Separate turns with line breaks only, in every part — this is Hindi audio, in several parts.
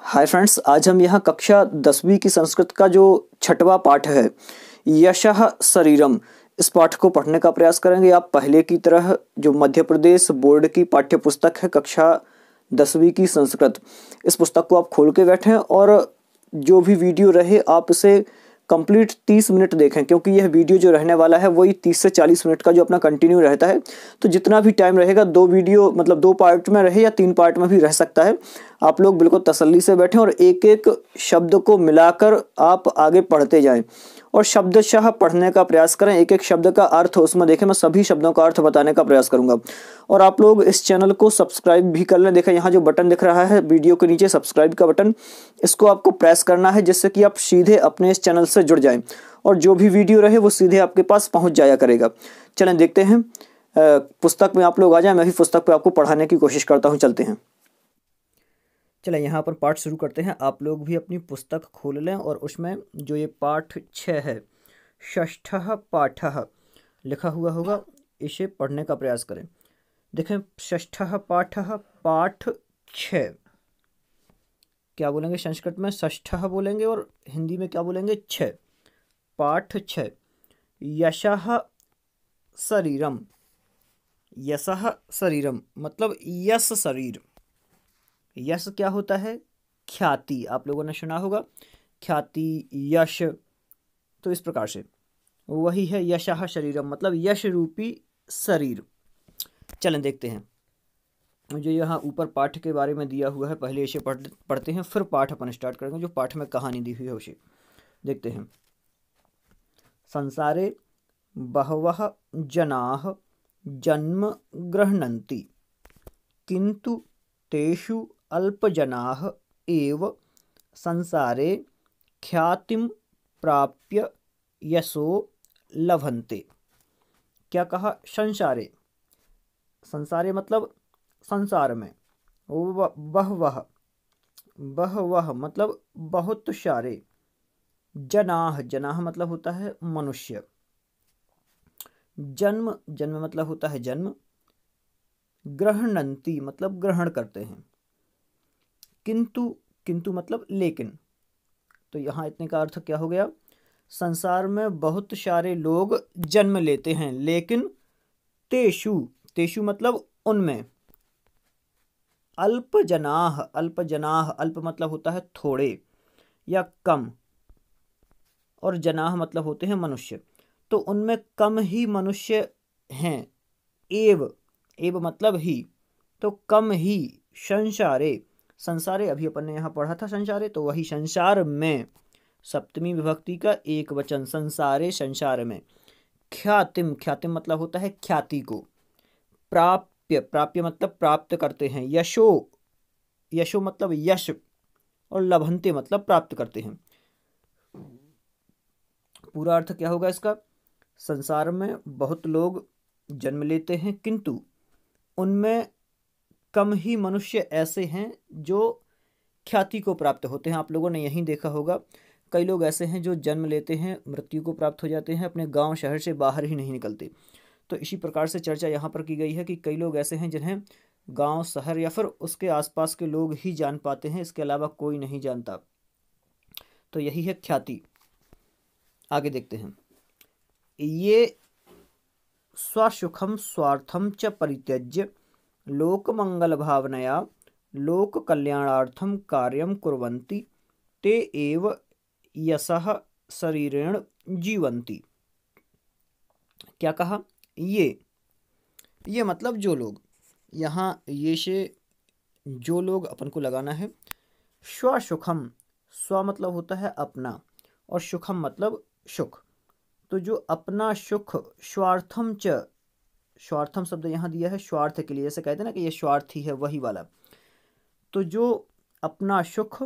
हाय फ्रेंड्स, आज हम यहाँ कक्षा 10वीं की संस्कृत का जो छठवां पाठ है यशः शरीरम, इस पाठ को पढ़ने का प्रयास करेंगे। आप पहले की तरह जो मध्य प्रदेश बोर्ड की पाठ्य पुस्तक है कक्षा 10वीं की संस्कृत, इस पुस्तक को आप खोल के बैठें और जो भी वीडियो रहे आप इसे कंप्लीट 30 मिनट देखें, क्योंकि यह वीडियो जो रहने वाला है वही 30 से 40 मिनट का जो अपना कंटिन्यू रहता है। तो जितना भी टाइम रहेगा, दो वीडियो मतलब 2 पार्ट में रहे या 3 पार्ट में भी रह सकता है। आप लोग बिल्कुल तसल्ली से बैठें और एक एक शब्द को मिलाकर आप आगे पढ़ते जाएं और शब्दशः पढ़ने का प्रयास करें। एक एक शब्द का अर्थ उसमें देखें। मैं सभी शब्दों का अर्थ बताने का प्रयास करूंगा और आप लोग इस चैनल को सब्सक्राइब भी कर लें। देखें यहाँ जो बटन दिख रहा है वीडियो के नीचे, सब्सक्राइब का बटन, इसको आपको प्रेस करना है जिससे कि आप सीधे अपने इस चैनल से जुड़ जाएं और जो भी वीडियो रहे वो सीधे आपके पास पहुंच जाया करेगा। चलें देखते हैं, पुस्तक में आप लोग आ जाएं। मैं भी पुस्तक पे आपको पढ़ाने की कोशिश करता हूँ। चलते हैं, चलें यहाँ पर पाठ शुरू करते हैं। आप लोग भी अपनी पुस्तक खोल लें और उसमें जो ये पाठ 6 है, षष्ठः पाठः लिखा हुआ होगा, इसे पढ़ने का प्रयास करें। देखें, षष्ठः पाठः, पाठ 6 क्या बोलेंगे? संस्कृत में षष्ठः बोलेंगे और हिंदी में क्या बोलेंगे? 6। पाठ 6, यशः शरीरम। यशः शरीरम मतलब यश शरीर। यश क्या होता है? ख्याति। आप लोगों ने सुना होगा ख्याति, यश, तो इस प्रकार से वही है यशः शरीरम मतलब यश रूपी शरीर। चलें देखते हैं, जो यहाँ ऊपर पाठ के बारे में दिया हुआ है पहले इसे पढ़ते हैं, फिर पाठ अपन स्टार्ट करेंगे। जो पाठ में कहानी दी हुई है उसे देखते हैं। संसारे बहवः जनाः जन्म गृह्णन्ति किंतु तेषु अल्पजनाः एव संसारे ख्यातिं प्राप्य यशो लभन्ते। क्या कहा? संसारे, संसारे मतलब संसार में, बहवः, बहवः मतलब बहुत सारे, जनाः, जनाः मतलब होता है मनुष्य, जन्म, जन्म मतलब होता है जन्म, गृह्णन्ति मतलब ग्रहण करते हैं, किंतु, किंतु मतलब लेकिन। तो यहाँ इतने का अर्थ क्या हो गया? संसार में बहुत सारे लोग जन्म लेते हैं, लेकिन तेषु, तेषु मतलब उनमें, अल्पजनाः, अल्पजनाः, अल्प मतलब होता है थोड़े या कम, और जनाः मतलब होते हैं मनुष्य, तो उनमें कम ही मनुष्य हैं। एव, एव मतलब ही, तो कम ही, संसारे, संसारे अभी अपन ने यहाँ पढ़ा था संसारे, तो वही संसार में, सप्तमी विभक्ति का एक वचन, संसारे, संसार में, ख्यातिम, ख्यातिम मतलब होता है ख्याति को, प्राप्य, प्राप्य मतलब प्राप्त करते हैं, यशो, यशो मतलब यश, और लभन्ते मतलब प्राप्त करते हैं। पूरा अर्थ क्या होगा इसका? संसार में बहुत लोग जन्म लेते हैं, किंतु उनमें कम ही मनुष्य ऐसे हैं जो ख्याति को प्राप्त होते हैं। आप लोगों ने यही देखा होगा, कई लोग ऐसे हैं जो जन्म लेते हैं, मृत्यु को प्राप्त हो जाते हैं, अपने गांव शहर से बाहर ही नहीं निकलते। तो इसी प्रकार से चर्चा यहाँ पर की गई है कि कई लोग ऐसे हैं जिन्हें गांव, शहर या फिर उसके आसपास के लोग ही जान पाते हैं, इसके अलावा कोई नहीं जानता। तो यही है ख्याति। आगे देखते हैं, ये स्वसुखम स्वार्थम च परित्यज्य लोकमंगल भावनया लोक कल्याणार्थम कार्यम कुर्वन्ति ते एव यशः शरीरेण जीवन्ति। क्या कहा? ये मतलब जो लोग, यहाँ ये से जो लोग अपन को लगाना है। स्वसुखम, स्व मतलब होता है अपना और सुखम मतलब सुख, तो जो अपना सुख, स्वार्थम च, स्वार्थम शब्द यहाँ दिया है स्वार्थ के लिए, जैसे कहते हैं ना कि ये स्वार्थी है, वही वाला। तो जो अपना सुख,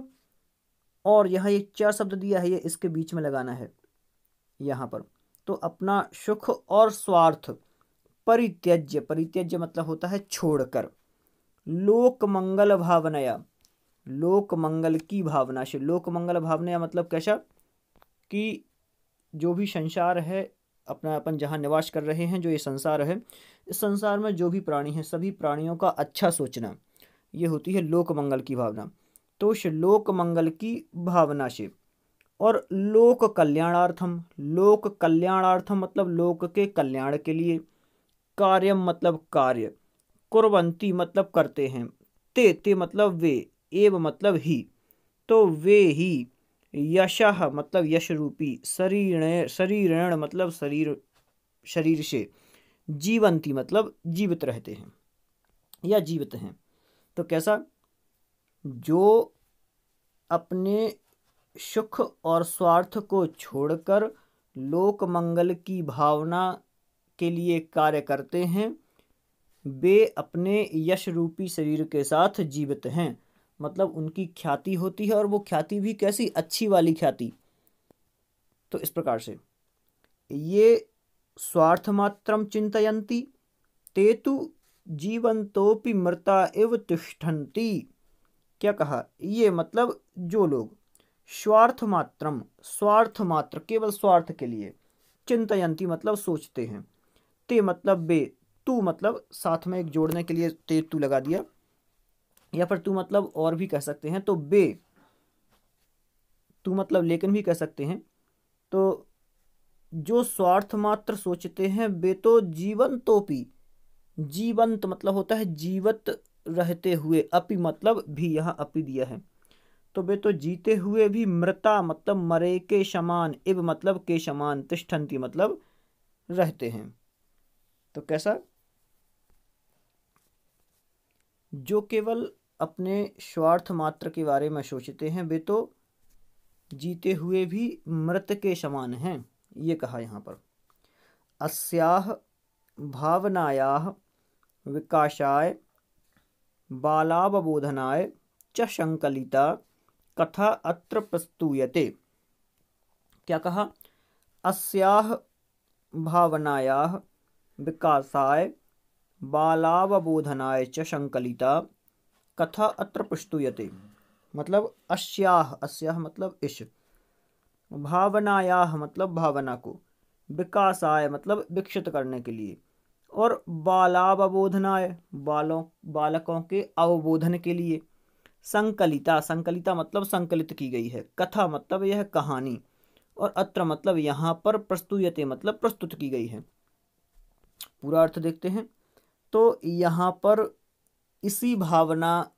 और यहाँ ये 4 शब्द दिया है, ये इसके बीच में लगाना है यहाँ पर। तो अपना सुख और स्वार्थ, परित्यज्य, परित्यज्य मतलब होता है छोड़कर, लोक मंगल भावनया, लोक मंगल की भावना से, लोक मंगल भावनया मतलब कैसा कि जो भी संसार है, अपना अपन जहाँ निवास कर रहे हैं, जो ये संसार है, इस संसार में जो भी प्राणी हैं, सभी प्राणियों का अच्छा सोचना, ये होती है लोक मंगल की भावना। तो उस लोक मंगल की भावना से। और लोक कल्याणार्थम मतलब लोक के कल्याण के लिए, कार्यम मतलब कार्य, कुर्वन्ति मतलब करते हैं, ते मतलब वे, एव मतलब ही, तो वे ही यशः मतलब यश रूपी, शरीरेण मतलब शरीर से, जीवंती मतलब जीवित रहते हैं या जीवित हैं। तो कैसा, जो अपने सुख और स्वार्थ को छोड़कर लोक मंगल की भावना के लिए कार्य करते हैं, वे अपने यश रूपी शरीर के साथ जीवित हैं। मतलब उनकी ख्याति होती है, और वो ख्याति भी कैसी, अच्छी वाली ख्याति। तो इस प्रकार से ये स्वार्थ मात्रम चिंतयन्ति ते तु जीवंतोपि मृता इव तिष्ठन्ति। क्या कहा, ये मतलब जो लोग स्वार्थ मात्र, केवल स्वार्थ के लिए, चिंतयन्ति मतलब सोचते हैं, ते मतलब वे, तू मतलब साथ में एक जोड़ने के लिए ते तू लगा दिया, या फिर तू मतलब और भी कह सकते हैं, तो बे, तू मतलब लेकिन भी कह सकते हैं। तो जो स्वार्थ मात्र सोचते हैं वे तो जीवंतोपि, जीवंत मतलब होता है जीवित रहते हुए, अपि मतलब भी, यहाँ अपि दिया है, तो वे तो जीते हुए भी, मृता मतलब मरे के समान, इव मतलब के समान, तिष्ठन्ति मतलब रहते हैं। तो कैसा, जो केवल अपने स्वार्थ मात्र के बारे में सोचते हैं वे तो जीते हुए भी मृत के समान हैं, ये कहा यहाँ पर। अस्याह भावनायाः विकासाय बालावबोधनाय च संकलिता कथा अत्र प्रस्तूयते। क्या कहा, अस्याह भावनायाः विकासाय बालावबोधनाय च संकलिता कथा अत्र प्रस्तूयते। मतलब अस्याह मतलब इस, भावनायाः मतलब भावना को, विकासाय मतलब विकसित करने के लिए, और बालावबोधनाय बालकों के अवबोधन के लिए, संकलिता मतलब संकलित की गई है, कथा मतलब यह कहानी, और अत्र मतलब यहाँ पर, प्रस्तुयते मतलब प्रस्तुत की गई है। पूरा अर्थ देखते हैं। तो यहाँ पर इसी भावना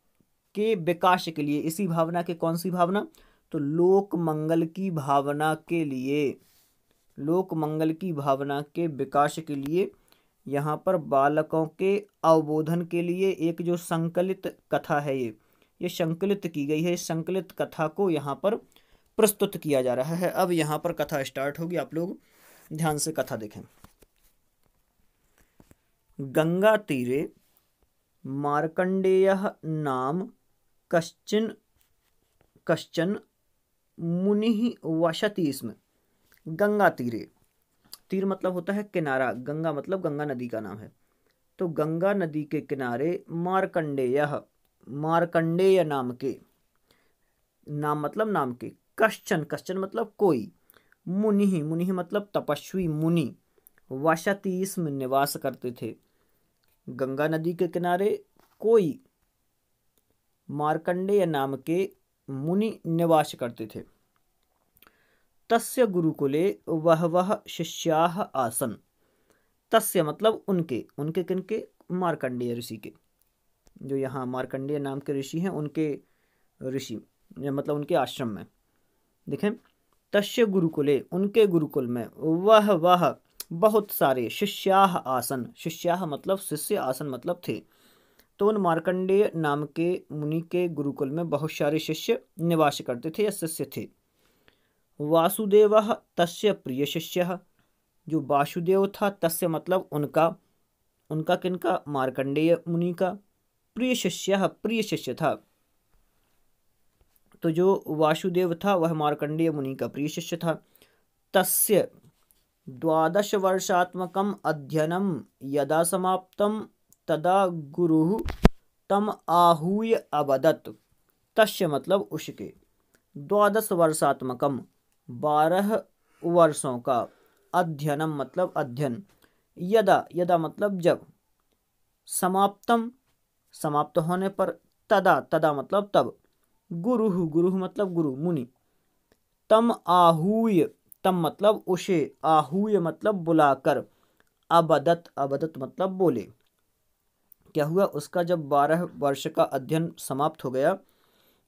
के विकास के लिए, इसी भावना के, कौन सी भावना, तो लोक मंगल की भावना के लिए, लोक मंगल की भावना के विकास के लिए, यहाँ पर बालकों के अवबोधन के लिए एक जो संकलित कथा है, ये संकलित की गई है। इस संकलित कथा को यहाँ पर प्रस्तुत किया जा रहा है। अब यहाँ पर कथा स्टार्ट होगी, आप लोग ध्यान से कथा देखें। गंगा तीरे मार्कंडेयः नाम कश्चन मुनिः वसति स्म। गंगा तीरे, तीर मतलब होता है किनारा, गंगा मतलब गंगा नदी का नाम है। तो गंगा नदी के किनारे मार्कंडेय नाम के, नाम मतलब नाम के, कश्चन मतलब कोई, मुनि मतलब तपस्वी मुनि, वसति इसमें निवास करते थे। गंगा नदी के किनारे कोई मार्कंडेय नाम के मुनि निवास करते थे। तस्य गुरुकुले वह शिष्याः आसन। तस्य मतलब उनके किनके, मार्कंडेय ऋषि के, जो यहाँ मार्कंडेय नाम के ऋषि हैं उनके ऋषि, मतलब उनके आश्रम में। देखें, तस्य गुरुकुले उनके गुरुकुल में, वह बहुत सारे, शिष्याः आसन, शिष्याः मतलब शिष्य, आसन मतलब थे। तो उन मार्कंडेय नाम के मुनि के गुरुकुल में बहुत सारे शिष्य निवास करते थे या शिष्य थे। वासुदेवः तस्य प्रिय शिष्यः, जो वासुदेव था, तस्य मतलब उनका किनका, मार्कंडेय मुनि का, प्रिय शिष्य था। तो जो वासुदेव था वह मार्कंडेय मुनि का प्रिय शिष्य था। तस्य 12 वर्षात्मकम् अध्ययनं यदा समाप्तं तदा गुरुः तम आहूय अवदत्। तस्य मतलब उसके, 12 वर्षात्मकम 12 वर्षों का, अध्ययनम मतलब अध्ययन, यदा मतलब जब, समाप्तम समाप्त होने पर, तदा मतलब तब, गुरुः, गुरुः मतलब गुरु मुनि। तम आहूय, तम मतलब उसे, आहूय मतलब बुलाकर। अबदत, अबदत मतलब बोले। क्या हुआ, उसका जब 12 वर्ष का अध्ययन समाप्त हो गया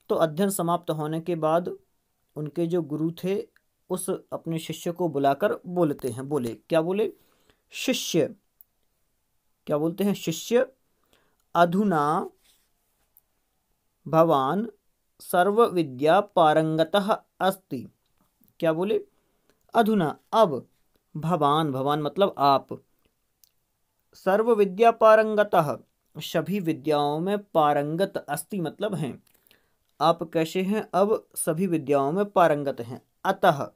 तो अध्ययन समाप्त होने के बाद उनके जो गुरु थे उस अपने शिष्य को बुलाकर बोलते हैं, बोले क्या बोले, शिष्य, क्या बोलते हैं, शिष्य, अधुना भवान सर्व विद्या पारंगतः अस्ति। क्या बोले, अधुना अब, भवान, भवान मतलब आप, सर्व विद्या पारंगतः सभी विद्याओं में पारंगत, अस्ति मतलब हैं, आप कैसे हैं, अब सभी विद्याओं में पारंगत हैं। अतः,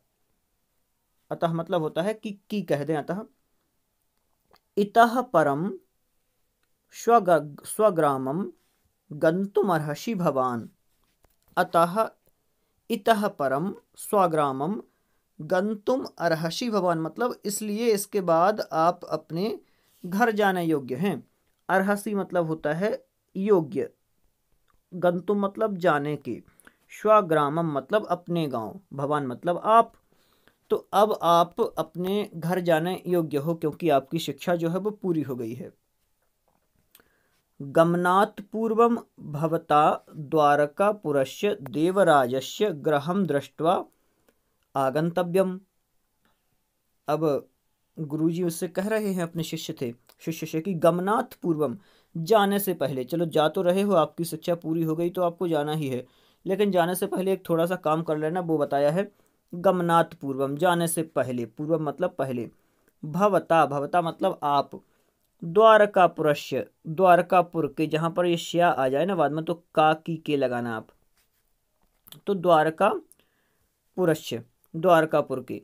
अतः मतलब होता है कि कह दें, अतः इतः परम स्वग्रामम गन्तुमर्हसि भवान। अतः इतः परम स्वग्रामम गंतुम अर्हसि भवान मतलब इसलिए इसके बाद आप अपने घर जाने योग्य हैं। अर्हसि मतलब होता है योग्य, गंतुम मतलब जाने के, स्वग्रामम मतलब अपने गांव, भवान मतलब आप। तो अब आप अपने घर जाने योग्य हो क्योंकि आपकी शिक्षा जो है वो पूरी हो गई है। गमनात् पूर्वं भवता द्वारकापुरस्य देवराजस्य गृहं दृष्ट्वा आगंतव्यम। अब गुरुजी उससे कह रहे हैं, अपने शिष्य से कि गमनात् पूर्वम, जाने से पहले, चलो जा तो रहे हो, आपकी शिक्षा पूरी हो गई तो आपको जाना ही है, लेकिन जाने से पहले एक थोड़ा सा काम कर लेना, वो बताया है। गमनात् पूर्वम जाने से पहले, पूर्वम मतलब पहले, भवता, भवता मतलब आप, द्वारकापुरस्य द्वारकापुर के, जहाँ पर ये श्या आ जाए ना बाद में तो का की के लगाना आप, तो द्वारकापुरस्य द्वारकापुर के,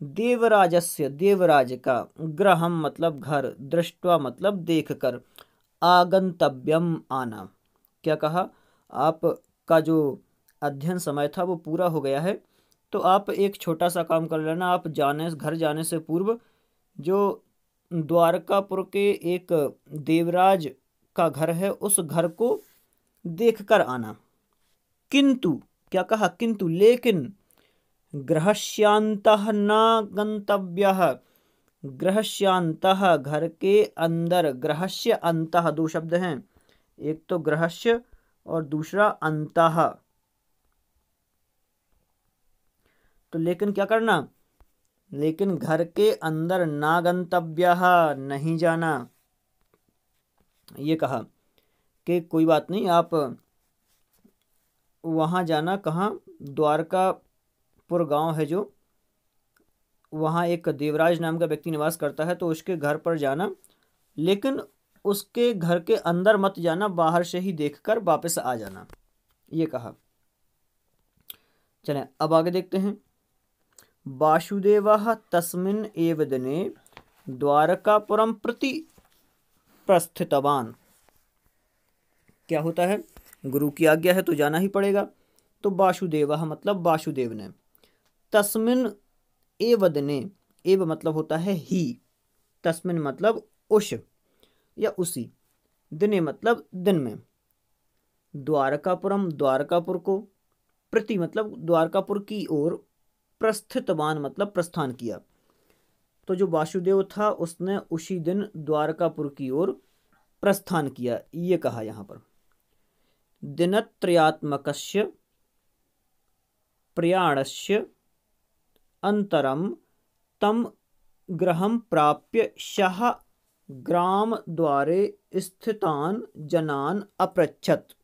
देवराजस्य देवराज का, गृहम मतलब घर, दृष्ट्वा मतलब देखकर, आगंतव्यम आना। क्या कहा, आपका जो अध्ययन समय था वो पूरा हो गया है तो आप एक छोटा सा काम कर लेना, आप घर जाने से पूर्व जो द्वारकापुर के एक देवराज का घर है उस घर को देखकर आना। किंतु, क्या कहा, किंतु लेकिन, गृहस्यान्तः न गंतव्यः, गृहस्यान्तः घर के अंदर, गृहस्य अंतः दो शब्द हैं, एक तो गृहस्य और दूसरा अंतः। तो लेकिन क्या करना, लेकिन घर के अंदर ना गंतव्यः नहीं जाना। ये कहा कि कोई बात नहीं, आप वहाँ जाना, कहाँ, द्वारकापुर गांव है जो, वहाँ एक देवराज नाम का व्यक्ति निवास करता है तो उसके घर पर जाना, लेकिन उसके घर के अंदर मत जाना, बाहर से ही देखकर वापस आ जाना, ये कहा। चलें अब आगे देखते हैं। वासुदेवः तस्मिन् एव दिने द्वारकापुरं प्रति प्रस्थितवान। क्या होता है, गुरु की आज्ञा है तो जाना ही पड़ेगा। तो वासुदेवः मतलब वासुदेव ने, तस्मिन् एव दिने, एव मतलब होता है ही, तस्मिन् मतलब उस या उसी, दिने मतलब दिन में, द्वारकापुरम द्वारकापुर को, प्रति मतलब द्वारकापुर की ओर, प्रस्थितवान मतलब प्रस्थान किया। तो जो वासुदेव था उसने उसी दिन द्वारकापुर की ओर प्रस्थान किया, ये कहा यहाँ पर। दिनत्रयात्मकस्य प्रयाणस्य अंतरम तम गृहं प्राप्य सः ग्राम द्वारे स्थितान जनान अपृच्छत्।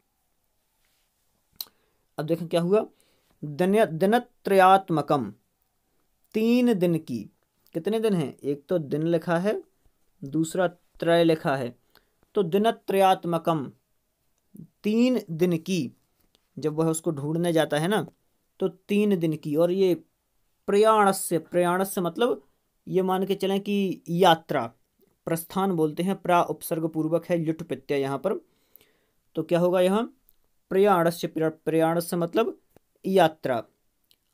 अब देखें क्या हुआ, दिनत्रयात्मकम, 3 दिन की, कितने दिन हैं, एक तो दिन लिखा है, दूसरा त्रय लिखा है, तो दिनत्रयात्मकम 3 दिन की, जब वह उसको ढूंढने जाता है ना तो 3 दिन की। और ये प्रयाणस्य, प्रयाणस्य मतलब ये मान के चलें कि यात्रा, प्रस्थान बोलते हैं, प्रा उपसर्ग पूर्वक है, लुट प्रत्यय यहाँ पर, तो क्या होगा यहाँ, प्रयाणस्य, प्रयाणस्य मतलब यात्रा,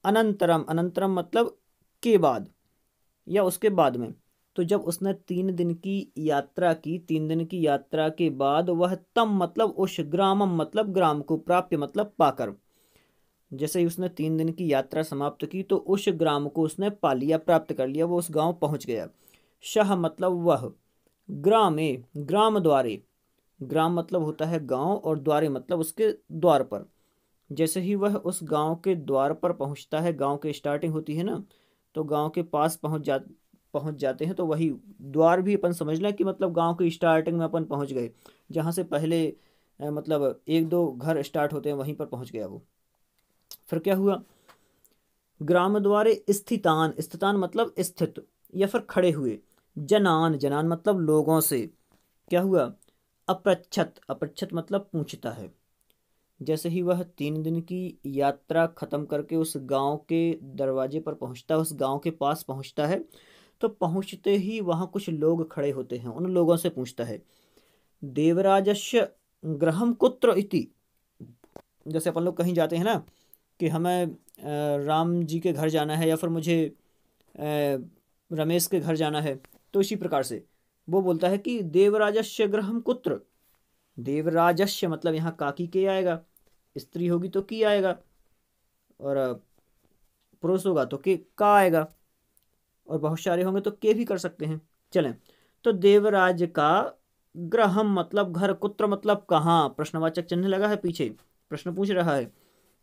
अनंतरम, अनंतरम मतलब के बाद या उसके बाद में। तो जब उसने 3 दिन की यात्रा की, 3 दिन की यात्रा के बाद वह तम मतलब उस, ग्रामम मतलब ग्राम को, प्राप्य मतलब पाकर, जैसे ही उसने 3 दिन की यात्रा समाप्त की तो उस ग्राम को उसने पा लिया, प्राप्त कर लिया, वो उस गांव पहुंच गया। शह मतलब वह, ग्रामे ग्राम द्वारे, ग्राम मतलब होता है गांव और द्वारे मतलब उसके द्वार पर। जैसे ही वह उस गांव के द्वार पर पहुंचता है, गांव की स्टार्टिंग होती है ना, तो गांव के पास पहुंच जाते हैं, तो वही द्वार भी अपन समझ लें कि मतलब गांव की स्टार्टिंग में अपन पहुंच गए, जहां से पहले मतलब एक दो घर स्टार्ट होते हैं वहीं पर पहुंच गया वो। फिर क्या हुआ, ग्राम द्वारे स्थितान, स्थितान मतलब स्थित या फिर खड़े हुए, जनान, जनान मतलब लोगों से क्या हुआ, अपृच्छत, अपृच्छत मतलब पूछता है। जैसे ही वह 3 दिन की यात्रा खत्म करके उस गांव के दरवाजे पर पहुंचता है, उस गांव के पास पहुंचता है, तो पहुंचते ही वहां कुछ लोग खड़े होते हैं, उन लोगों से पूछता है, देवराजस्य गृहम कुत्र इति। जैसे अपन लोग कहीं जाते हैं ना कि हमें राम जी के घर जाना है या फिर मुझे रमेश के घर जाना है, तो इसी प्रकार से वो बोलता है कि देवराजस्य गृहम कुत्र। देवराजस्य मतलब यहाँ काकी के आएगा, स्त्री होगी तो की आएगा, और पुरुष होगा तो के का आएगा, और बहुत सारे होंगे तो के भी कर सकते हैं। चलें, तो देवराज का ग्रहम मतलब घर, कुत्र मतलब कहाँ, प्रश्नवाचक चिन्ह लगा है पीछे, प्रश्न पूछ रहा है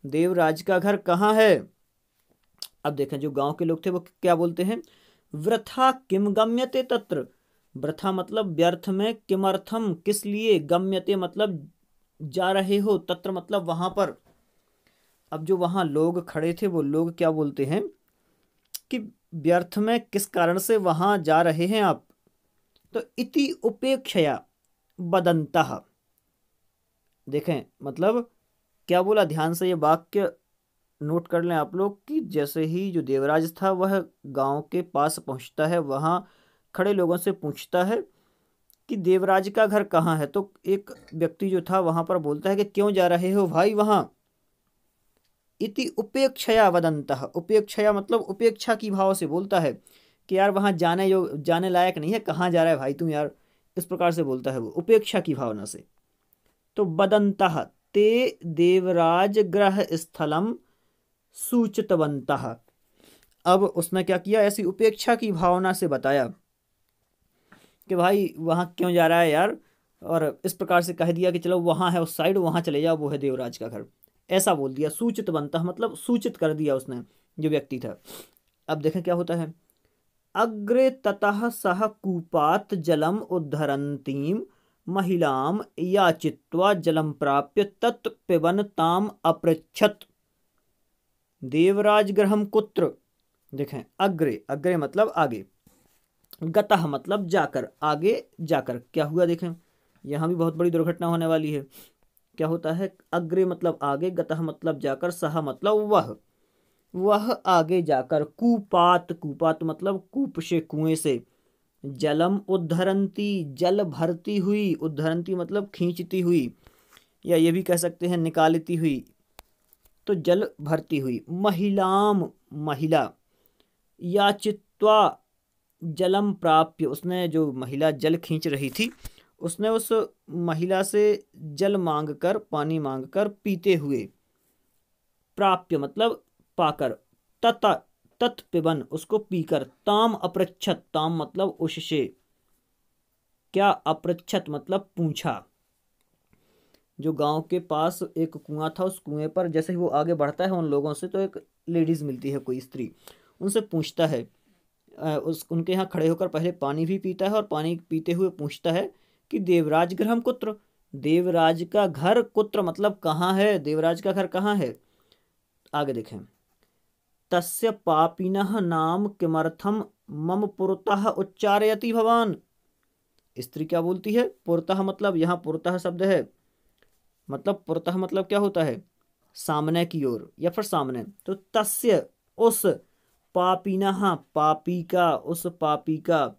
देवराज का घर कहाँ है। अब देखें जो गांव के लोग थे वो क्या बोलते हैं, वृथा किम गम्यते तत्र। वृथा मतलब व्यर्थ में, किमर्थम किस लिए, गम्यते मतलब जा रहे हो, तत्र मतलब वहां पर। अब जो वहां लोग खड़े थे वो लोग क्या बोलते हैं कि व्यर्थ में किस कारण से वहां जा रहे हैं आप, तो इति उपेक्षया बदंतः। देखें मतलब क्या बोला, ध्यान से ये वाक्य नोट कर लें आप लोग कि जैसे ही जो देवराज था वह गांव के पास पहुंचता है, वहां खड़े लोगों से पूछता है कि देवराज का घर कहाँ है, तो एक व्यक्ति जो था वहां पर बोलता है कि क्यों जा रहे हो भाई वहां। इति उपेक्षया वदंतः, उपेक्षया मतलब उपेक्षा की भाव से बोलता है कि यार वहां जाने लायक नहीं है, कहाँ जा रहा है भाई तुम यार, इस प्रकार से बोलता है वो उपेक्षा की भावना से। तो बदंतः ते देवराज ग्रह स्थलम सूचितवंतः। अब उसने क्या किया, ऐसी उपेक्षा की भावना से बताया कि भाई वहां क्यों जा रहा है यार, और इस प्रकार से कह दिया कि चलो वहां है उस साइड, वहां चले जाओ, वो है देवराज का घर, ऐसा बोल दिया। सूचित बनता मतलब सूचित कर दिया उसने, जो व्यक्ति था। अब देखें क्या होता है, अग्रे ततः सह कूपात जलम उद्धरंतीम महिलाम याचित्वा जलम प्राप्य तत्पिबन ताम अपृच्छत देवराज गृहम कुत्र। देखें अग्रे, अग्रे मतलब आगे, गतः मतलब जाकर, आगे जाकर क्या हुआ, देखें यहां भी बहुत बड़ी दुर्घटना होने वाली है। क्या होता है, अग्रे मतलब आगे, गतः मतलब जाकर, सह मतलब वह आगे जाकर, कूपात, कूपात मतलब कूप से, कुएं से, जलम उद्धरंती जल भरती हुई, उद्धरंती मतलब खींचती हुई, या ये भी कह सकते हैं निकालती हुई, तो जल भरती हुई, महिलाम महिला, याचित्वा जलम प्राप्य, उसने जो महिला जल खींच रही थी उसने उस महिला से जल मांगकर, पानी मांगकर, पीते हुए, प्राप्य मतलब पाकर, तत तत्पिबन उसको पीकर, ताम अपृच्छत, ताम मतलब उससे, क्या अपृच्छत मतलब पूछा। जो गांव के पास एक कुआं था, उस कुएं पर जैसे ही वो आगे बढ़ता है उन लोगों से, तो एक लेडीज मिलती है, कोई स्त्री, उनसे पूछता है, उस उनके यहाँ खड़े होकर पहले पानी भी पीता है, और पानी पीते हुए पूछता है कि देवराज गृहम कुत्र, देवराज का घर, कुत्र मतलब कहाँ है, देवराज का घर कहाँ है। आगे देखें, तस्य पापिनः नाम किमर्थम मम पुरतः उच्चारयति भवान। स्त्री क्या बोलती है, पुरतः मतलब यहाँ पुरतः शब्द है, मतलब पुरतः मतलब क्या होता है, सामने की ओर या फिर सामने, तो तस्य उस, पापीनः पापी का, उस पापी का,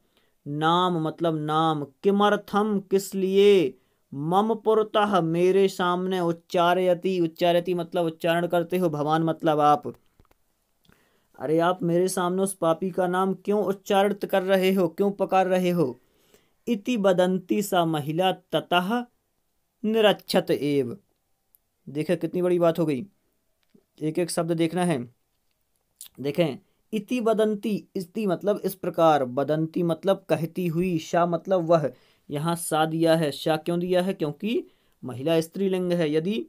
नाम मतलब नाम, किमर्थम किस लिए, मम पुरतः मेरे सामने, उच्चारयति, उच्चारयति मतलब उच्चारण करते हो, भवान मतलब आप, अरे आप मेरे सामने उस पापी का नाम क्यों उच्चारित कर रहे हो, क्यों पुकार रहे हो। इति बदंती सा महिला ततः निरच्छत एव। देखा कितनी बड़ी बात हो गई, एक एक शब्द देखना है। देखें, इति वदंती, इति मतलब इस प्रकार, वदंती मतलब कहती हुई, शा मतलब वह, यहाँ सा दिया है। शा क्यों दिया है? क्योंकि महिला स्त्रीलिंग है। यदि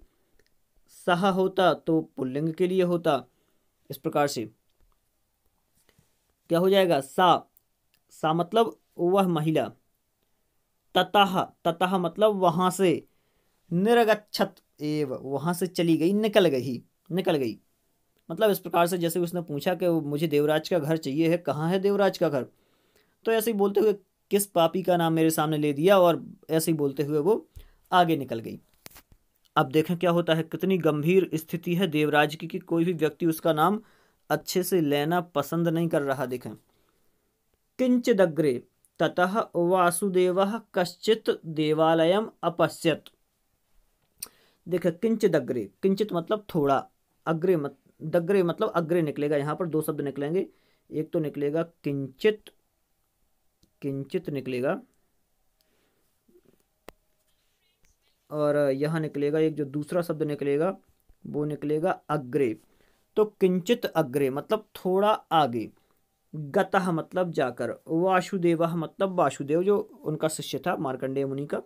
सह होता तो पुल्लिंग के लिए होता। इस प्रकार से क्या हो जाएगा? सा, सा मतलब वह महिला। ततः, ततः मतलब वहां से। निर्गच्छत एव, वहां से चली गई, निकल गई, निकल गई। मतलब इस प्रकार से, जैसे उसने पूछा कि मुझे देवराज का घर चाहिए है, कहाँ है देवराज का घर, तो ऐसे ही बोलते हुए किस पापी का नाम मेरे सामने ले दिया, और ऐसे ही बोलते हुए वो आगे निकल गई। अब देखें क्या होता है, कितनी गंभीर स्थिति है देवराज की कि कोई भी व्यक्ति उसका नाम अच्छे से लेना पसंद नहीं कर रहा। देखें, किंचिदग्रे ततः वासुदेवः कश्चित् देवालयम् अपश्यत्। देखिए, किंचिदग्रे, किंचित मतलब थोड़ा, अग्रे मत, दग्रे मतलब अग्रे निकलेगा। यहाँ पर दो शब्द निकलेंगे, एक तो निकलेगा किंचित, किंचित निकलेगा, और यहाँ निकलेगा एक जो दूसरा शब्द निकलेगा वो निकलेगा अग्रे। तो किंचित अग्रे मतलब थोड़ा आगे, गतः मतलब जाकर, वासुदेवः मतलब वासुदेव जो उनका शिष्य था मार्कंडेय मुनि का,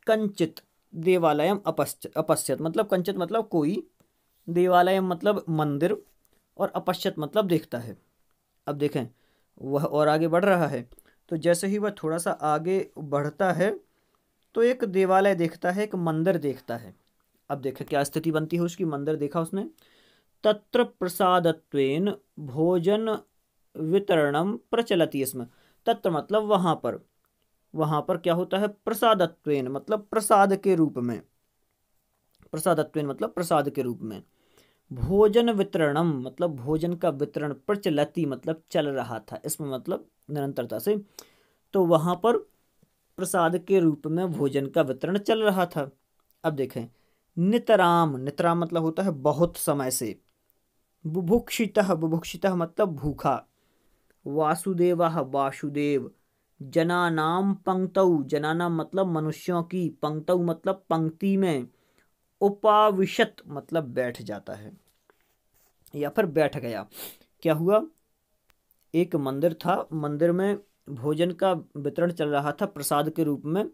कंचित देवालयम अपश्यत मतलब कंचित मतलब कोई, देवालयम मतलब मंदिर, और अपश्यत मतलब देखता है। अब देखें, वह और आगे बढ़ रहा है, तो जैसे ही वह थोड़ा सा आगे बढ़ता है तो एक देवालय देखता है, एक मंदिर देखता है। अब देखें क्या स्थिति बनती है उसकी। मंदिर देखा उसने, तत्र प्रसादत्वेन भोजन वितरणम प्रचलति स्म। तत्र मतलब वहां पर, वहां पर क्या होता है? प्रसादत्वेन मतलब प्रसाद के रूप में, प्रसादत्वेन मतलब प्रसाद के रूप में, भोजन वितरणम मतलब भोजन का वितरण, प्रचलति मतलब चल रहा था, इसमें मतलब निरंतरता से। तो वहां पर प्रसाद के रूप में भोजन का वितरण चल रहा था। अब देखें, नितराम, नितराम मतलब होता है बहुत समय से, बुभुक्षितः, बुभुक्षितः मतलब भूखा, वासुदेवः वासुदेव, जनानाम पंक्तौ, जनानाम मतलब मनुष्यों की, पंक्तौ मतलब पंक्ति में, उपाविशत मतलब बैठ जाता है या फिर बैठ गया। क्या हुआ? एक मंदिर था, मंदिर में भोजन का वितरण चल रहा था प्रसाद के रूप में,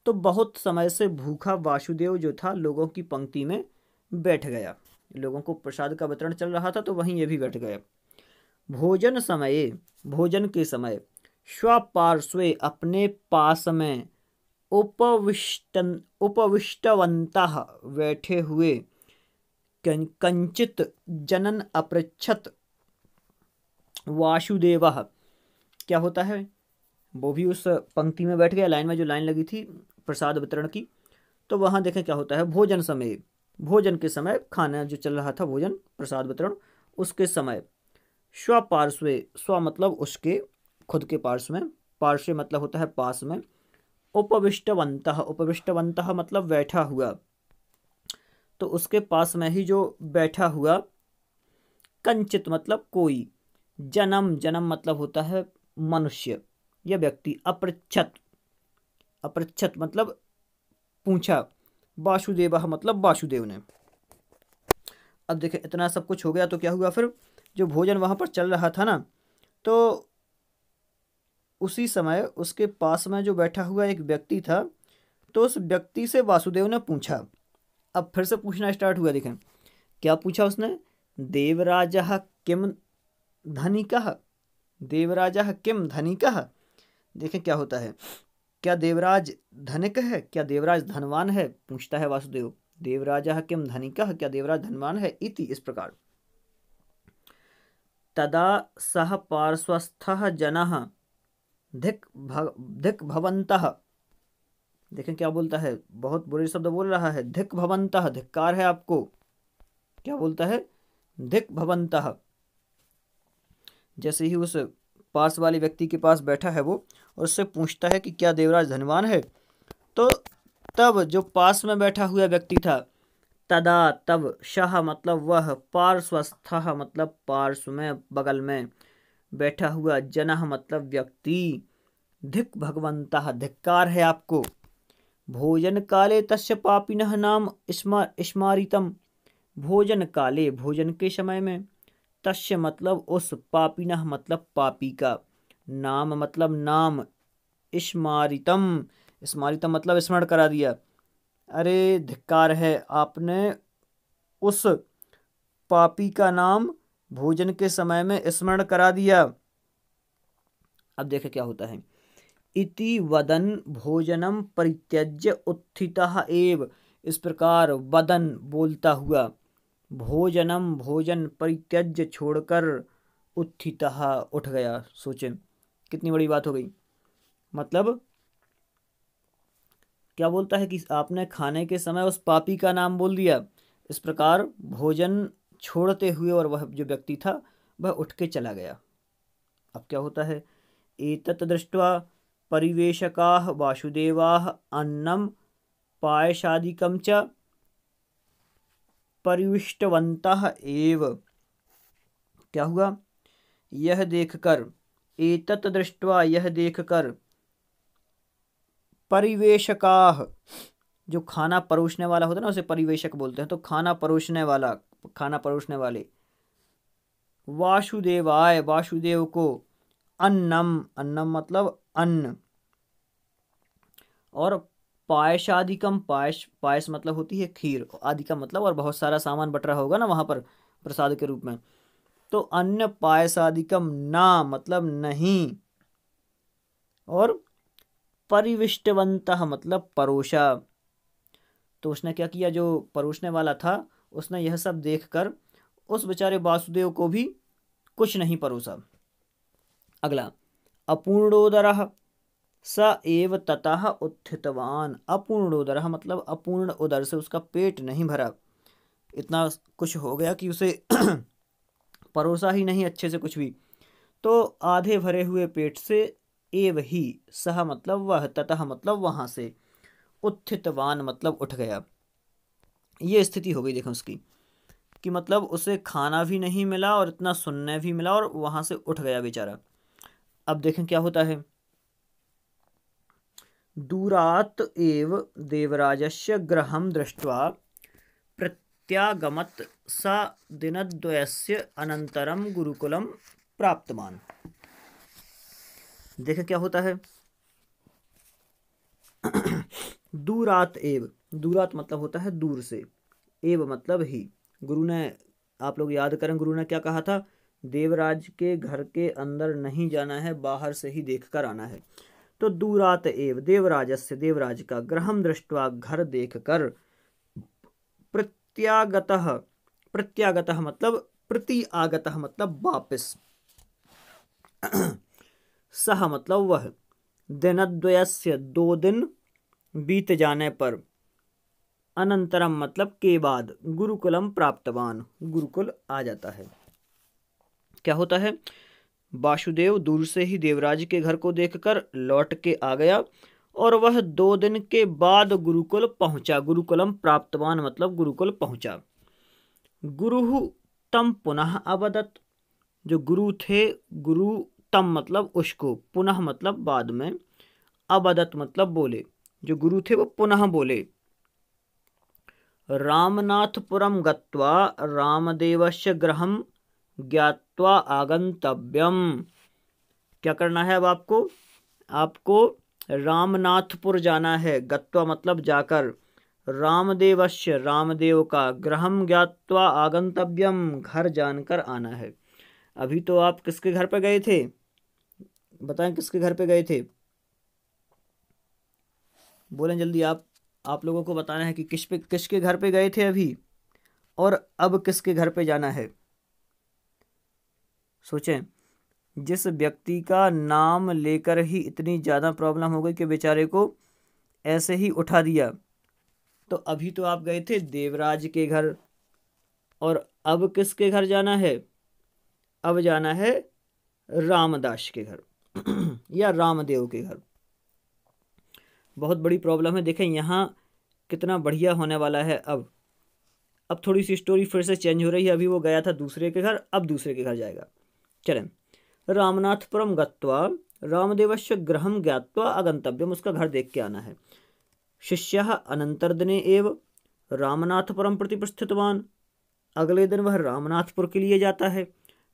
तो बहुत समय से भूखा वासुदेव जो था लोगों की पंक्ति में बैठ गया। लोगों को प्रसाद का वितरण चल रहा था तो वहीं ये भी बैठ गया। भोजन समये, भोजन के समय, स्वपार्श्वे अपने पास में, उपविष्टवन्तः बैठे हुए, कंचित जनन अपृच्छत वासुदेवः। क्या होता है? वो भी उस पंक्ति में बैठ गया, लाइन में जो लाइन लगी थी प्रसाद वितरण की। तो वहां देखें क्या होता है, भोजन समय, भोजन के समय, खाना जो चल रहा था भोजन प्रसाद वितरण उसके समय, स्वपार्श्वे, स्व मतलब उसके खुद के पार्श्व में, पार्श्व मतलब होता है पास में, उपविष्टवन्तः, उपविष्टवन्तः मतलब बैठा हुआ, तो उसके पास में ही जो बैठा हुआ, कंचित मतलब कोई, जन्म, जन्म मतलब होता है मनुष्य या व्यक्ति, अपृच्छत, अपृच्छत मतलब पूछा, वासुदेव मतलब वासुदेव ने। अब देखें इतना सब कुछ हो गया तो क्या हुआ फिर? जो भोजन वहां पर चल रहा था ना, तो उसी समय उसके पास में जो बैठा हुआ एक व्यक्ति था, तो उस व्यक्ति से वासुदेव ने पूछा। अब फिर से पूछना स्टार्ट हुआ। देखें क्या पूछा उसने, देवराजः किम धनिकः, देवराजः किम धनिकः। देखें क्या होता है, क्या देवराज धनिक है, क्या देवराज धनवान है, पूछता है वासुदेव। देवराजः किम धनिकः, क्या देवराज धनवान है, इति इस प्रकार। तदा सह पार्श्वस्थः जनः धिक् भवन्तः। देखें क्या बोलता है, बहुत बुरे शब्द बोल रहा है, धिक् भवन्तः, धिक्कार है आपको। क्या बोलता है? धिक् भवन्तः। जैसे ही उस पास वाले व्यक्ति के पास बैठा है वो, और उससे पूछता है कि क्या देवराज धनवान है, तो तब जो पास में बैठा हुआ व्यक्ति था, तदा तब, शह मतलब वह, पार्श्वस्थः मतलब पार्श्व में बगल में बैठा हुआ, जनः मतलब व्यक्ति, धिक् भगवन्तः धिक्कार है आपको, भोजन काले तस्य पापिनः नाम स्मारितम। भोजन काले भोजन के समय में, तस्य मतलब उस, पापिनः मतलब पापी का, नाम मतलब नाम, स्मारितम स्मारितम मतलब स्मरण करा दिया। अरे धिक्कार है, आपने उस पापी का नाम भोजन के समय में स्मरण करा दिया। अब देखें क्या होता है। इति वदन भोजनम परित्यज्य उत्थितः एव, इस प्रकार वदन बोलता हुआ, भोजनम भोजन परित्यज्य छोड़कर, उत्थितः उठ गया। सोचें कितनी बड़ी बात हो गई। मतलब क्या बोलता है कि आपने खाने के समय उस पापी का नाम बोल दिया, इस प्रकार भोजन छोड़ते हुए और वह जो व्यक्ति था वह उठ के चला गया। अब क्या होता है। एतत् दृष्ट्वा परिवेशकाः वासुदेवाः अन्नम पायशादिकं च परिविष्टवन्तः एव। क्या हुआ। यह देखकर, एतत् दृष्ट्वा यह देखकर, परिवेशकाः जो खाना परोसने वाला होता है ना उसे परिवेशक बोलते हैं, तो खाना परोसने वाला, खाना परोसने वाले, वासुदेवाय वासुदेव को, अन्नम अन्नम मतलब अन्न, और पायशादिकम पायस पायस मतलब होती है खीर, आदि का मतलब और बहुत सारा सामान बट रहा होगा ना वहां पर प्रसाद के रूप में, तो अन्न पायसादिकम ना मतलब नहीं, और परिविष्टवंतः मतलब परोसा। तो उसने क्या किया, जो परोसने वाला था उसने यह सब देखकर उस बेचारे वासुदेव को भी कुछ नहीं परोसा। अगला, अपूर्णोदरः स एव ततः उत्थितवान। अपूर्णोदरः मतलब अपूर्ण उदर से उसका पेट नहीं भरा, इतना कुछ हो गया कि उसे परोसा ही नहीं अच्छे से कुछ भी, तो आधे भरे हुए पेट से, एव ही, सह मतलब वह, ततः मतलब वहां से, उत्थितवान मतलब उठ गया। ये स्थिति हो गई देखें उसकी, कि मतलब उसे खाना भी नहीं मिला और इतना सुनने भी मिला और वहां से उठ गया बेचारा। अब देखें क्या होता है। दूरात् एव देवराजस्य गृहं दृष्ट्वा प्रत्यागमत् स दिनद्वयस्य अनन्तरं गुरुकुलं प्राप्तवान्। देखें क्या होता है। दूरात एव, दूरात मतलब होता है दूर से, एव मतलब ही। गुरु ने, आप लोग याद करें गुरु ने क्या कहा था, देवराज के घर के अंदर नहीं जाना है, बाहर से ही देख कर आना है। तो दूरात एव देवराजस्य, देवराज का, गृहं दृष्ट्वा घर देखकर, प्रत्यागतः, प्रत्यागतः मतलब प्रति आगतः मतलब वापस, सह मतलब वह, दिनद्वयस्य दो दिन बीत जाने पर, अनंतरम मतलब के बाद, गुरुकुलम प्राप्तवान गुरुकुल आ जाता है। क्या होता है। वासुदेव दूर से ही देवराज के घर को देखकर लौट के आ गया और वह 2 दिन के बाद गुरुकुल पहुंचा। गुरुकुलम प्राप्तवान मतलब गुरुकुल पहुंचा। गुरु तम पुनः अवदत, जो गुरु थे, गुरु तम मतलब उसको, पुनः मतलब बाद में, अवदत मतलब बोले, जो गुरु थे वो पुनः बोले, रामनाथपुरम गत्वा रामदेवस्य गृहं ज्ञात्वा आगंतव्यम। क्या करना है अब आपको, आपको रामनाथपुर जाना है, गत्वा मतलब जाकर, रामदेवस्य रामदेव का, गृहं ज्ञात्वा आगंतव्यम घर जानकर आना है। अभी तो आप किसके घर पे गए थे, बताएं किसके घर पे गए थे, बोलें जल्दी। आप लोगों को बताना है कि किसके घर पे गए थे अभी, और अब किसके घर पे जाना है। सोचें, जिस व्यक्ति का नाम लेकर ही इतनी ज़्यादा प्रॉब्लम हो गई कि बेचारे को ऐसे ही उठा दिया, तो अभी तो आप गए थे देवराज के घर, और अब किसके घर जाना है, अब जाना है रामदास के घर या रामदेव के घर। बहुत बड़ी प्रॉब्लम है। देखें यहाँ कितना बढ़िया होने वाला है। अब थोड़ी सी स्टोरी फिर से चेंज हो रही है। अभी वो गया था दूसरे के घर, अब दूसरे के घर जाएगा। चलें, रामनाथपुरम गत्वा रामदेवस्य गृहं ज्ञात्वा आगंतव्यम, उसका घर देख के आना है। शिष्यः अनंतरदिने एव रामनाथपुरम प्रति प्रस्थितवान, अगले दिन वह रामनाथपुर के लिए जाता है।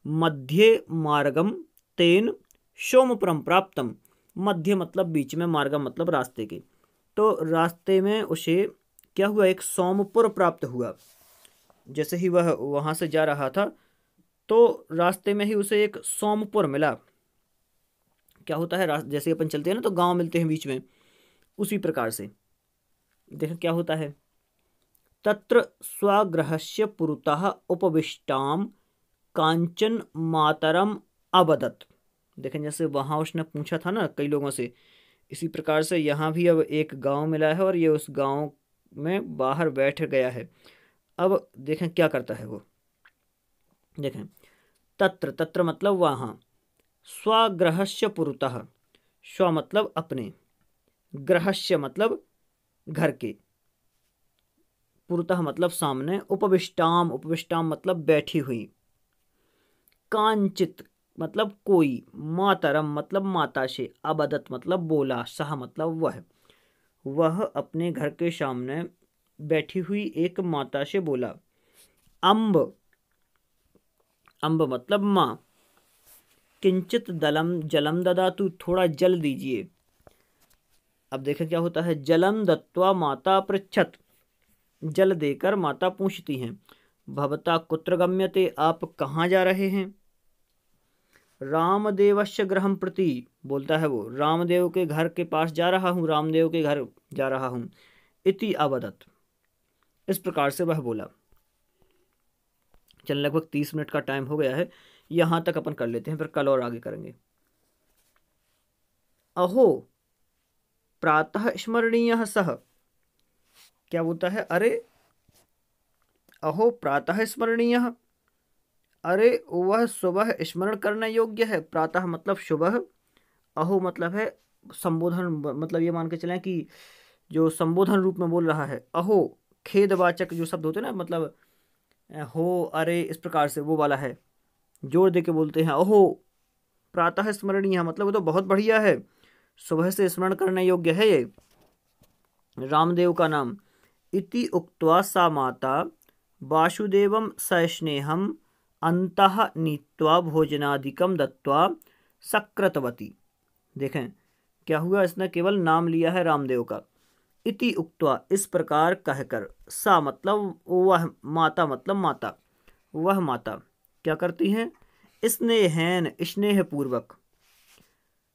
मध्ये मार्गम तेन सोमपुरम प्राप्तम। मध्य मतलब बीच में, मार्गम मतलब रास्ते के। तो रास्ते में उसे क्या हुआ, एक सोमपुर प्राप्त हुआ। जैसे ही वह वहां से जा रहा था तो रास्ते में ही उसे एक सोमपुर मिला। क्या होता है, जैसे अपन चलते हैं ना तो गांव मिलते हैं बीच में, उसी प्रकार से देखें क्या होता है। तत्र स्वगृहस्य पुरतः उपविष्टाम कांचन मातरम अवदत्। देखें जैसे वहां उसने पूछा था ना कई लोगों से, इसी प्रकार से यहाँ भी अब एक गांव मिला है और ये उस गांव में बाहर बैठ गया है। अब देखें क्या करता है वो। देखें तत्र, तत्र मतलब वहाँ, स्वगृहस्य पुरतः, स्व मतलब अपने, गृहस्य मतलब घर के, पुरतः मतलब सामने, उपविष्टाम, उपविष्टाम मतलब बैठी हुई, कांचित मतलब कोई, मातरम मतलब माता से, अबदत मतलब बोला, सह मतलब वह अपने घर के सामने बैठी हुई एक माता से बोला। अम्ब, अम्ब मतलब माँ। किंचित दलम जलम ददातु, थोड़ा जल दीजिए। अब देखें क्या होता है, जलम दत्वा माता पृच्छत, जल देकर माता पूछती हैं, भवता कुत्र गम्यते, आप कहाँ जा रहे हैं। रामदेवस्य गृहं प्रति, बोलता है वो, रामदेव के घर के पास जा रहा हूँ, रामदेव के घर जा रहा हूँ। इति अवदत्, इस प्रकार से वह बोला। चल लगभग 30 मिनट का टाइम हो गया है, यहां तक अपन कर लेते हैं, फिर कल और आगे करेंगे। अहो प्रातः स्मरणीय सह, क्या बोलता है, अरे अहो प्रातः स्मरणीय, अरे वह सुबह स्मरण करने योग्य है। प्रातः मतलब सुबह, अहो मतलब है संबोधन, मतलब ये मान के चलें कि जो संबोधन रूप में बोल रहा है। अहो खेदवाचक जो शब्द होते हैं ना, मतलब हो, अरे, इस प्रकार से वो वाला है, जोर दे के बोलते हैं। अहो प्रातः स्मरणीय मतलब वो तो बहुत बढ़िया है, सुबह से स्मरण करने योग्य है ये रामदेव का नाम। इति उक्त्वा सा माता वासुदेवं सस्नेहम अंतः नीत्वा भोजनादिकम दत्वा सकृतवती। देखें क्या हुआ, इसने केवल नाम लिया है रामदेव का। इति उक्त्वा इस प्रकार कहकर, सा मतलब वह, माता मतलब माता, वह माता क्या करती हैं, स्नेहन स्नेह पूर्वक,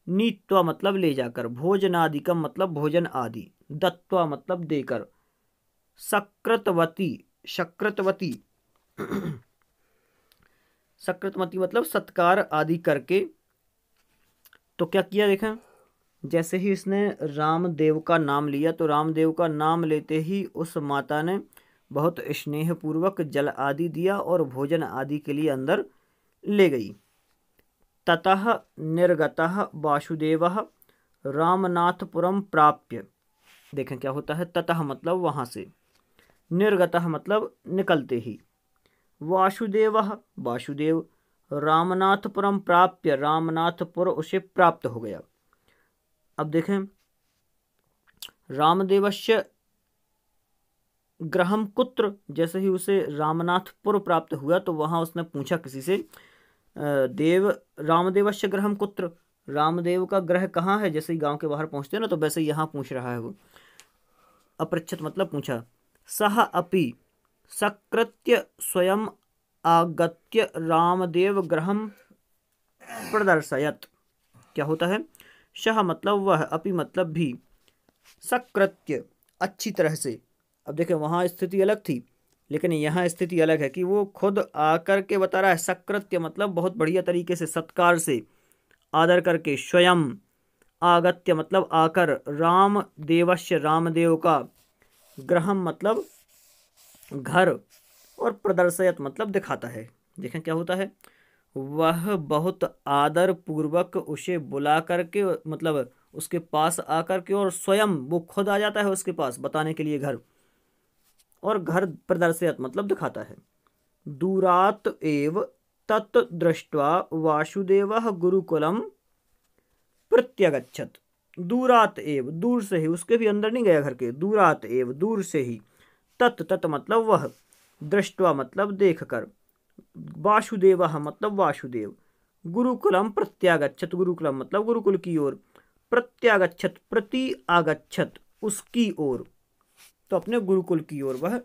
नीत्वा मतलब ले जाकर, भोजनादिकम मतलब भोजन आदि, दत्वा मतलब देकर, सकृतवती, सकृतवती सकृतवती मतलब सत्कार आदि करके। तो क्या किया, देखें जैसे ही इसने रामदेव का नाम लिया तो रामदेव का नाम लेते ही उस माता ने बहुत स्नेह पूर्वक जल आदि दिया और भोजन आदि के लिए अंदर ले गई। ततः निर्गतः वासुदेवः रामनाथपुरम प्राप्य। देखें क्या होता है, ततः मतलब वहां से, निर्गतः मतलब निकलते ही, वासुदेवः वासुदेव, रामनाथपुरम प्राप्य रामनाथपुर उसे प्राप्त हो गया। अब देखें रामदेवस्य गृहम कुत्र, जैसे ही उसे रामनाथपुर प्राप्त हुआ तो वहां उसने पूछा किसी से, देव रामदेवस्य गृहम कुत्र, रामदेव का ग्रह कहाँ है। जैसे ही गांव के बाहर पहुंचते हैं ना तो वैसे ही यहाँ पूछ रहा है वो। अपृच्छत मतलब पूछा। सह अपि सकृत्य स्वयं आगत्य रामदेव गृहम प्रदर्शयत। क्या होता है, सह मतलब वह, अपि मतलब भी, सकृत्य अच्छी तरह से। अब देखें वहां स्थिति अलग थी लेकिन यहाँ स्थिति अलग है कि वो खुद आकर के बता रहा है। सकृत्य मतलब बहुत बढ़िया तरीके से, सत्कार से, आदर करके। स्वयं आगत्य मतलब आकर, राम देवस्य रामदेव का, गृहम मतलब घर, और प्रदर्शयत मतलब दिखाता है। देखें क्या होता है, वह बहुत आदर पूर्वक उसे बुला करके, मतलब उसके पास आकर के, और स्वयं वो खुद आ जाता है उसके पास बताने के लिए घर, और घर प्रदर्शयत मतलब दिखाता है। दूरात एव तत् दृष्ट्वा वासुदेवः गुरुकुलम प्रत्यगच्छत। दूरात एव दूर से ही, उसके भी अंदर नहीं गया घर के, दूरात एव दूर से ही, तत् तत् मतलब वह, दृष्ट्वा मतलब देखकर, वासुदेवः मतलब वासुदेव, गुरुकुलम प्रत्यागच्छत गुरुकुलम मतलब गुरुकुल की ओर, प्रत्यागच्छत प्रति आगच्छत उसकी ओर, तो अपने गुरुकुल की ओर वह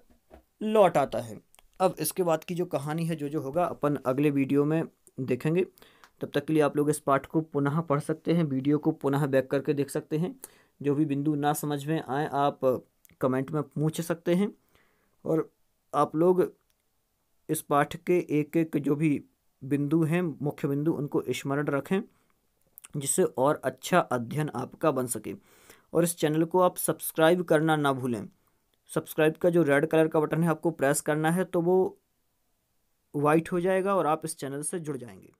लौट आता है। अब इसके बाद की जो कहानी है, जो होगा अपन अगले वीडियो में देखेंगे। तब तक के लिए आप लोग इस पाठ को पुनः पढ़ सकते हैं, वीडियो को पुनः बैक करके देख सकते हैं। जो भी बिंदु ना समझ में आए आप कमेंट में पूछ सकते हैं, और आप लोग इस पाठ के एक एक जो भी बिंदु हैं, मुख्य बिंदु, उनको स्मरण रखें, जिससे और अच्छा अध्ययन आपका बन सके। और इस चैनल को आप सब्सक्राइब करना ना भूलें। सब्सक्राइब का जो रेड कलर का बटन है आपको प्रेस करना है, तो वो वाइट हो जाएगा और आप इस चैनल से जुड़ जाएंगे।